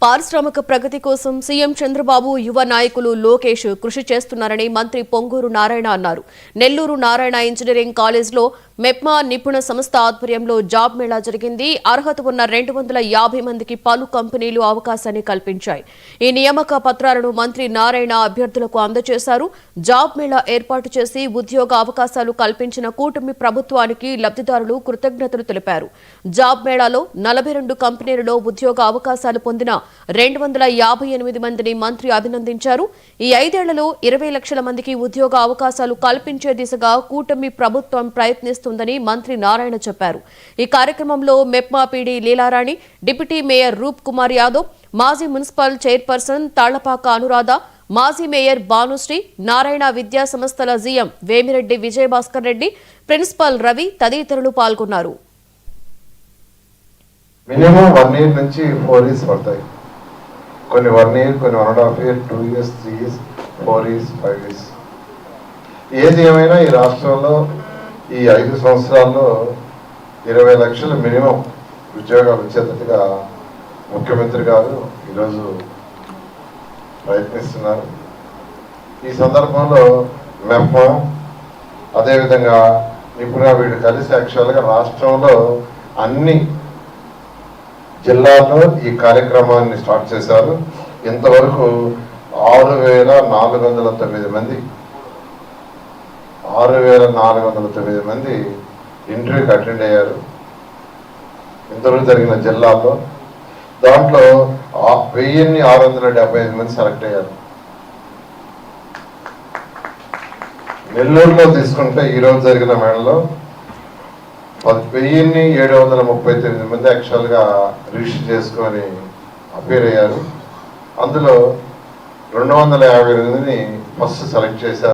పారిశ్రామిక ప్రగతి కోసం సీఎం చంద్రబాబు యువ నాయకులు లోకేష్ కృషి చేస్తున్నారని మంత్రి పొంగూరు నారాయణ అన్నారు. నెల్లూరు నారాయణ ఇంజనీరింగ్ కాలేజ్లో మెప్మా నిపుణ సంస్థ ఆధ్వర్యంలో జాబ్ మేళా జరిగింది. అర్హత ఉన్న 250 మందికి పలు కంపెనీలు అవకాశాన్ని కల్పించాయి. ఈ నియామక పత్రాలను మంత్రి నారాయణ అభ్యర్థులకు అందజేశారు. జాబ్ మేళా ఏర్పాటు చేసి ఉద్యోగ అవకాశాలు కల్పించిన కూటమి ప్రభుత్వానికి లబ్ధిదారులు కృతజ్ఞతలు తెలిపారు. జాబ్ మేళాలో 42 కంపెనీలలో ఉద్యోగ అవకాశాలు పొందిన 258 మందిని మంత్రి అభినందించారు. ఈ 5 ఏళ్లలో 20 లక్షల మందికి ఉద్యోగ అవకాశాలు కల్పించే దిశగా కూటమి ప్రభుత్వం ప్రయత్నిస్తుందని మంత్రి నారాయణ చెప్పారు. ఈ కార్యక్రమంలో MEPMA PD Leelarani, deputy mayor Roop Kumar Yadav, మాజీ మున్సిపల్ చైర్పర్సన్ తాళ్లపాక అనురాధ, మాజీ మేయర్ భానుశ్రీ, నారాయణ విద్యా సంస్థల జీఎం వేమిరెడ్డి విజయభాస్కర్ రెడ్డి, ప్రిన్సిపల్ రవి తదితరులు పాల్గొన్నారు. మినిమం 1 ఇయర్ నుంచి 4 ఇయర్స్ పడతాయి. కొన్ని 1 ఇయర్, కొన్ని 1.5 year, 2 years, 3 years, 4 years, 5 years. ఏది ఏమైనా ఈ రాష్ట్రంలో ఈ 5 సంవత్సరాల్లో 20 లక్షలు మినిమం ఉద్యోగాలు వచ్చేటట్టుగా ముఖ్యమంత్రి గారు ఈరోజు ప్రయత్నిస్తున్నారు. ఈ సందర్భంలో మెప్మా అదేవిధంగా నిపుణ వీళ్ళు కలిసి యాక్చువల్గా రాష్ట్రంలో అన్ని జిల్లాలో ఈ కార్యక్రమాన్ని స్టార్ట్ చేశారు. ఇంతవరకు 6,409 మంది ఇంటర్వ్యూకి అటెండ్ అయ్యారు ఇంతవరకు జరిగిన జిల్లాలో. దాంట్లో 1,675 మంది సెలెక్ట్ అయ్యారు. నెల్లూరులో తీసుకుంటే ఈరోజు జరిగిన మేళలో 1,739 మంది యాక్చువల్గా రిజిస్టర్ చేసుకొని అపేర్ అయ్యారు. అందులో 258 మందిని ఫస్ట్ సెలెక్ట్ చేశారు.